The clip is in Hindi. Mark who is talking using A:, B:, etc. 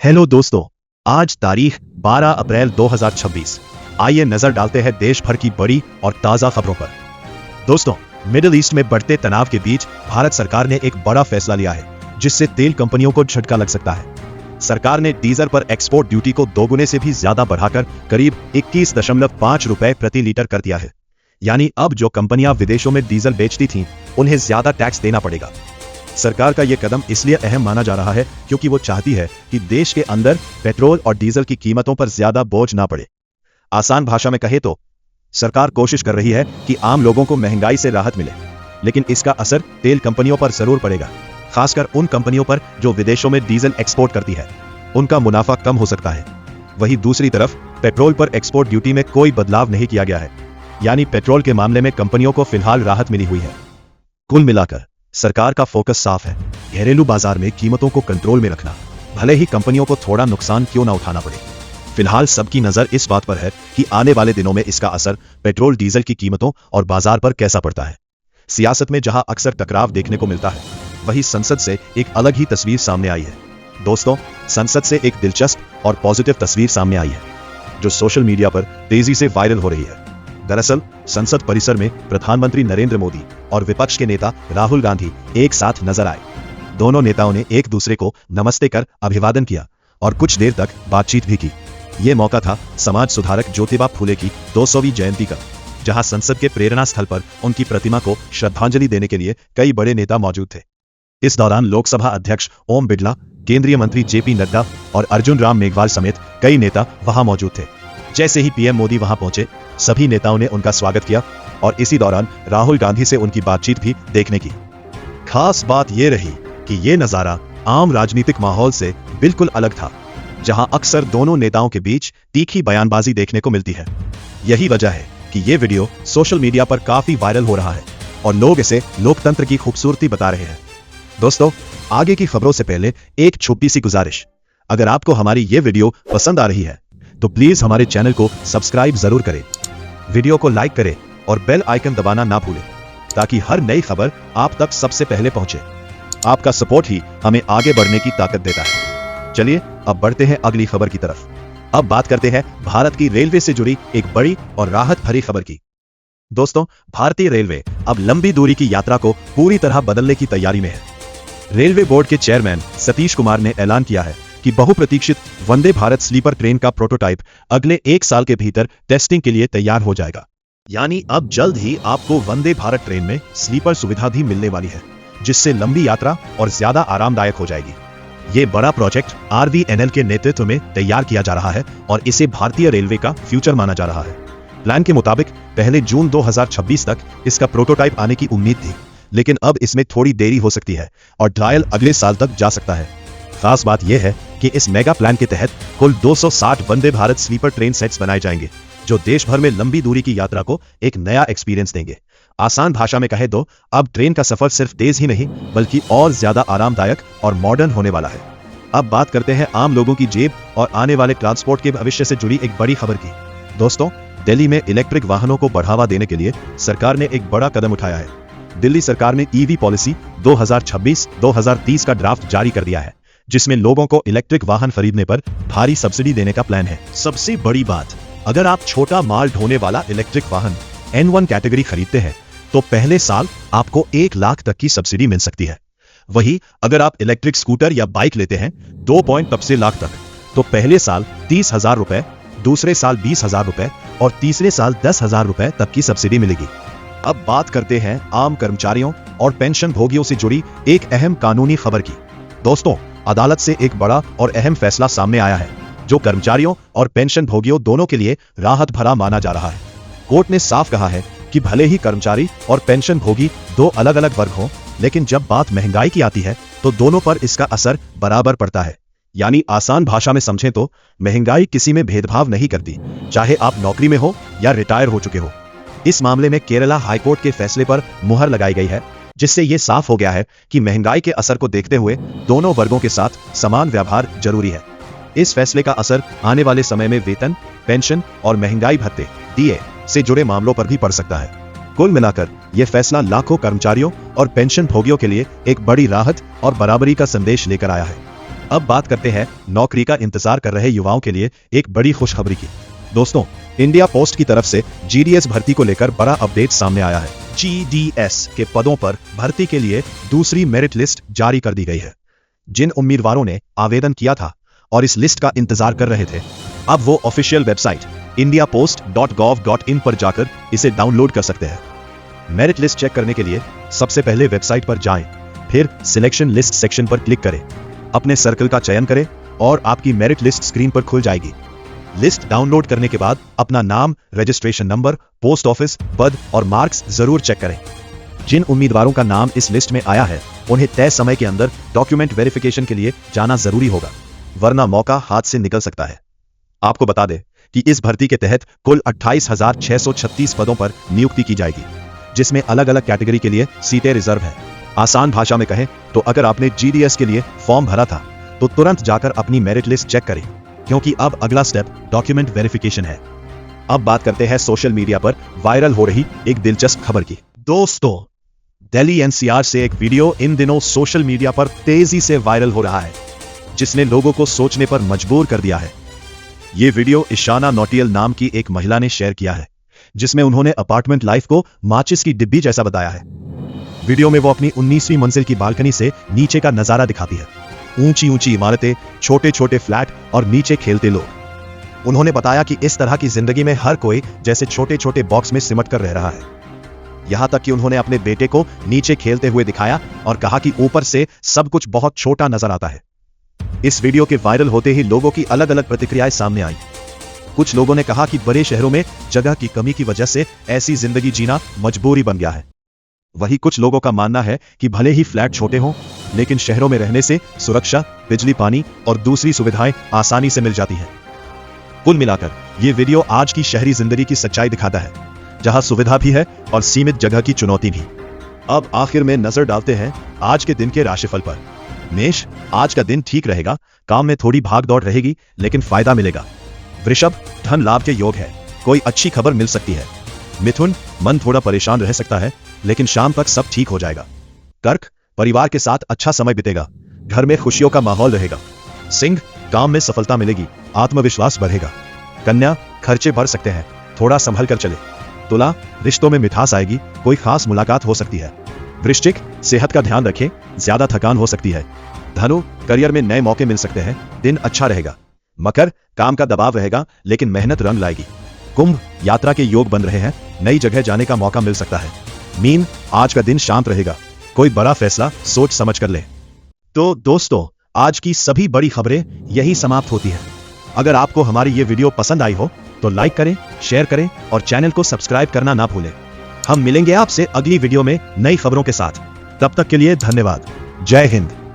A: हेलो दोस्तों, आज तारीख 12 अप्रैल 2026। आइए नजर डालते हैं देश भर की बड़ी और ताजा खबरों पर। दोस्तों, मिडिल ईस्ट में बढ़ते तनाव के बीच भारत सरकार ने एक बड़ा फैसला लिया है जिससे तेल कंपनियों को झटका लग सकता है। सरकार ने डीजल पर एक्सपोर्ट ड्यूटी को दोगुने से भी ज्यादा बढ़ाकर करीब 21.5 रुपए प्रति लीटर कर दिया है। यानी अब जो कंपनियां विदेशों में डीजल बेचती थीं, उन्हें ज्यादा टैक्स देना पड़ेगा। सरकार का यह कदम इसलिए अहम माना जा रहा है क्योंकि वो चाहती है कि देश के अंदर पेट्रोल और डीजल की कीमतों पर ज्यादा बोझ ना पड़े। आसान भाषा में कहे तो सरकार कोशिश कर रही है कि आम लोगों को महंगाई से राहत मिले, लेकिन इसका असर तेल कंपनियों पर जरूर पड़ेगा, खासकर उन कंपनियों पर जो विदेशों में डीजल एक्सपोर्ट करती है। उनका मुनाफा कम हो सकता है। वहीं दूसरी तरफ पेट्रोल पर एक्सपोर्ट ड्यूटी में कोई बदलाव नहीं किया गया है, यानी पेट्रोल के मामले में कंपनियों को फिलहाल राहत मिली हुई है। कुल मिलाकर सरकार का फोकस साफ है, घरेलू बाजार में कीमतों को कंट्रोल में रखना, भले ही कंपनियों को थोड़ा नुकसान क्यों ना उठाना पड़े। फिलहाल सबकी नजर इस बात पर है कि आने वाले दिनों में इसका असर पेट्रोल डीजल की कीमतों और बाजार पर कैसा पड़ता है। सियासत में जहां अक्सर टकराव देखने को मिलता है, वहीं संसद से एक अलग ही तस्वीर सामने आई है। दोस्तों, संसद से एक दिलचस्प और पॉजिटिव तस्वीर सामने आई है जो सोशल मीडिया पर तेजी से वायरल हो रही है। दरअसल संसद परिसर में प्रधानमंत्री नरेंद्र मोदी और विपक्ष के नेता राहुल गांधी एक साथ नजर आए। दोनों नेताओं ने एक दूसरे को नमस्ते कर अभिवादन किया और कुछ देर तक बातचीत भी की। यह मौका था समाज सुधारक ज्योतिबा फूले की 200वीं जयंती का, जहां संसद के प्रेरणा स्थल पर उनकी प्रतिमा को श्रद्धांजलि देने के लिए कई बड़े नेता मौजूद थे। इस दौरान लोकसभा अध्यक्ष ओम बिरला, केंद्रीय मंत्री जेपी नड्डा और अर्जुन राम मेघवाल समेत कई नेता वहां मौजूद थे। जैसे ही पीएम मोदी वहां पहुंचे, सभी नेताओं ने उनका स्वागत किया और इसी दौरान राहुल गांधी से उनकी बातचीत भी देखने की। खास बात यह रही कि यह नजारा आम राजनीतिक माहौल से बिल्कुल अलग था, जहां अक्सर दोनों नेताओं के बीच तीखी बयानबाजी देखने को मिलती है। यही वजह है कि यह वीडियो सोशल मीडिया पर काफी वायरल हो रहा है और लोग इसे लोकतंत्र की खूबसूरती बता रहे हैं। दोस्तों, आगे की खबरों से पहले एक छोटी सी गुजारिश, अगर आपको हमारी ये वीडियो पसंद आ रही है तो प्लीज हमारे चैनल को सब्सक्राइब जरूर करें, वीडियो को लाइक करें और बेल आइकन दबाना ना भूलें ताकि हर नई खबर आप तक सबसे पहले पहुंचे। आपका सपोर्ट ही हमें आगे बढ़ने की ताकत देता है। चलिए अब बढ़ते हैं अगली खबर की तरफ। अब बात करते हैं भारत की रेलवे से जुड़ी एक बड़ी और राहत भरी खबर की। दोस्तों, भारतीय रेलवे अब लंबी दूरी की यात्रा को पूरी तरह बदलने की तैयारी में है। रेलवे बोर्ड के चेयरमैन सतीश कुमार ने ऐलान किया है कि बहुप्रतीक्षित वंदे भारत स्लीपर ट्रेन का प्रोटोटाइप अगले 1 साल के भीतर टेस्टिंग के लिए तैयार हो जाएगा। यानी अब जल्द ही आपको वंदे भारत ट्रेन में स्लीपर सुविधा भी मिलने वाली है, जिससे लंबी यात्रा और ज्यादा आरामदायक हो जाएगी। ये बड़ा प्रोजेक्ट RVNL के नेतृत्व में तैयार किया जा रहा है और इसे भारतीय रेलवे का फ्यूचर माना जा रहा है। प्लान के मुताबिक पहले जून 2026 तक इसका प्रोटोटाइप आने की उम्मीद थी, लेकिन अब इसमें थोड़ी देरी हो सकती है और ट्रायल अगले साल तक जा सकता है। खास बात यह है कि इस मेगा प्लान के तहत कुल 260 Vande Bharat sleeper train sets बनाए जाएंगे, जो देश भर में लंबी दूरी की यात्रा को एक नया एक्सपीरियंस देंगे। आसान भाषा में कहे तो अब ट्रेन का सफर सिर्फ तेज ही नहीं बल्कि और ज्यादा आरामदायक और मॉडर्न होने वाला है। अब बात करते हैं आम लोगों की जेब और आने वाले ट्रांसपोर्ट के भविष्य से जुड़ी एक बड़ी खबर की। दोस्तों, दिल्ली में इलेक्ट्रिक वाहनों को बढ़ावा देने के लिए सरकार ने एक बड़ा कदम उठाया है। दिल्ली सरकार ने EV पॉलिसी 2026-2030 का ड्राफ्ट जारी कर दिया है, जिसमें लोगों को इलेक्ट्रिक वाहन खरीदने पर भारी सब्सिडी देने का प्लान है। सबसे बड़ी बात, अगर आप छोटा माल ढोने वाला इलेक्ट्रिक वाहन N1 कैटेगरी खरीदते हैं तो पहले साल आपको 1 लाख तक की सब्सिडी मिल सकती है। वहीं अगर आप इलेक्ट्रिक स्कूटर या बाइक लेते हैं 2.तब लाख तक, तो पहले साल 30,000 रुपए, दूसरे साल 20,000 रुपए और तीसरे साल 10,000 रुपए तक की सब्सिडी मिलेगी। अब बात करते हैं आम कर्मचारियों और पेंशन भोगियों से जुड़ी एक अहम कानूनी खबर की। दोस्तों, अदालत से एक बड़ा और अहम फैसला सामने आया है जो कर्मचारियों और पेंशन भोगियों दोनों के लिए राहत भरा माना जा रहा है। कोर्ट ने साफ कहा है कि भले ही कर्मचारी और पेंशन भोगी 2 अलग अलग वर्ग हों, लेकिन जब बात महंगाई की आती है तो दोनों पर इसका असर बराबर पड़ता है। यानी आसान भाषा में समझें तो महंगाई किसी में भेदभाव नहीं करती, चाहे आप नौकरी में हो या रिटायर हो चुके हो। इस मामले में केरला हाईकोर्ट के फैसले पर मुहर लगाई गई है, जिससे यह साफ हो गया है कि महंगाई के असर को देखते हुए दोनों वर्गों के साथ समान व्यवहार जरूरी है। इस फैसले का असर आने वाले समय में वेतन, पेंशन और महंगाई भत्ते DA से जुड़े मामलों पर भी पड़ सकता है। कुल मिलाकर यह फैसला लाखों कर्मचारियों और पेंशन भोगियों के लिए एक बड़ी राहत और बराबरी का संदेश लेकर आया है। अब बात करते हैं नौकरी का इंतजार कर रहे युवाओं के लिए एक बड़ी खुशखबरी की। दोस्तों, इंडिया पोस्ट की तरफ से जीडीएस भर्ती को लेकर बड़ा अपडेट सामने आया है। जीडीएस के पदों पर भर्ती के लिए दूसरी मेरिट लिस्ट जारी कर दी गई है। जिन उम्मीदवारों ने आवेदन किया था और इस लिस्ट का इंतजार कर रहे थे, अब वो ऑफिशियल वेबसाइट indiapost.gov.in पर जाकर इसे डाउनलोड कर सकते हैं। मेरिट लिस्ट चेक करने के लिए सबसे पहले वेबसाइट पर जाएं, फिर सिलेक्शन लिस्ट सेक्शन पर क्लिक करें, अपने सर्कल का चयन करें और आपकी मेरिट लिस्ट स्क्रीन पर खुल जाएगी। लिस्ट डाउनलोड करने के बाद अपना नाम, रजिस्ट्रेशन नंबर, पोस्ट ऑफिस, पद और मार्क्स जरूर चेक करें। जिन उम्मीदवारों का नाम इस लिस्ट में आया है, उन्हें तय समय के अंदर डॉक्यूमेंट वेरिफिकेशन के लिए जाना जरूरी होगा, वरना मौका हाथ से निकल सकता है। आपको बता दें कि इस भर्ती के तहत कुल 28,636 पदों पर नियुक्ति की जाएगी, जिसमें अलग अलग कैटेगरी के लिए सीटें रिजर्व है। आसान भाषा में कहें तो अगर आपने जीडीएस के लिए फॉर्म भरा था तो तुरंत जाकर अपनी मेरिट लिस्ट चेक करें, क्योंकि अब अगला स्टेप डॉक्यूमेंट वेरिफिकेशन है। अब बात करते हैं सोशल मीडिया पर वायरल हो रही एक दिलचस्प खबर की। दोस्तों, दिल्ली एनसीआर से एक वीडियो इन दिनों सोशल मीडिया पर तेजी से वायरल हो रहा है, जिसने लोगों को सोचने पर मजबूर कर दिया है। ये वीडियो ईशाना नोटियल नाम की एक महिला ने शेयर किया है, जिसमें उन्होंने अपार्टमेंट लाइफ को माचिस की डिब्बी जैसा बताया है। वीडियो में वो अपनी 19वीं मंजिल की बालकनी से नीचे का नजारा दिखाती है। ऊंची ऊंची इमारतें, छोटे छोटे फ्लैट और नीचे खेलते लोग। उन्होंने बताया कि इस तरह की जिंदगी में हर कोई जैसे छोटे छोटे बॉक्स में सिमट कर रह रहा है। यहां तक कि उन्होंने अपने बेटे को नीचे खेलते हुए दिखाया और कहा कि ऊपर से सब कुछ बहुत छोटा नजर आता है। इस वीडियो के वायरल होते ही लोगों की अलग अलग प्रतिक्रियाएं सामने आई। कुछ लोगों ने कहा कि बड़े शहरों में जगह की कमी की वजह से ऐसी जिंदगी जीना मजबूरी बन गया है। वहीं कुछ लोगों का मानना है कि भले ही फ्लैट छोटे हों, लेकिन शहरों में रहने से सुरक्षा, बिजली, पानी और दूसरी सुविधाएं आसानी से मिल जाती हैं। कुल मिलाकर ये वीडियो आज की शहरी जिंदगी की सच्चाई दिखाता है, जहां सुविधा भी है और सीमित जगह की चुनौती भी। अब आखिर में नजर डालते हैं आज के दिन के राशिफल पर। मेष, आज का दिन ठीक रहेगा, काम में थोड़ी भाग दौड़ रहेगी लेकिन फायदा मिलेगा। वृषभ, धन लाभ के योग है, कोई अच्छी खबर मिल सकती है। मिथुन, मन थोड़ा परेशान रह सकता है लेकिन शाम तक सब ठीक हो जाएगा। कर्क, परिवार के साथ अच्छा समय बीतेगा, घर में खुशियों का माहौल रहेगा। सिंह, काम में सफलता मिलेगी, आत्मविश्वास बढ़ेगा। कन्या, खर्चे बढ़ सकते हैं, थोड़ा संभल कर चले। तुला, रिश्तों में मिठास आएगी, कोई खास मुलाकात हो सकती है। वृश्चिक, सेहत का ध्यान रखें, ज्यादा थकान हो सकती है। धनु, करियर में नए मौके मिल सकते हैं, दिन अच्छा रहेगा। मकर, काम का दबाव रहेगा लेकिन मेहनत रंग लाएगी। कुंभ, यात्रा के योग बन रहे हैं, नई जगह जाने का मौका मिल सकता है। मीन, आज का दिन शांत रहेगा, कोई बड़ा फैसला सोच समझ कर ले। तो दोस्तों, आज की सभी बड़ी खबरें यही समाप्त होती हैं। अगर आपको हमारी ये वीडियो पसंद आई हो तो लाइक करें, शेयर करें और चैनल को सब्सक्राइब करना ना भूलें। हम मिलेंगे आपसे अगली वीडियो में नई खबरों के साथ। तब तक के लिए धन्यवाद। जय हिंद।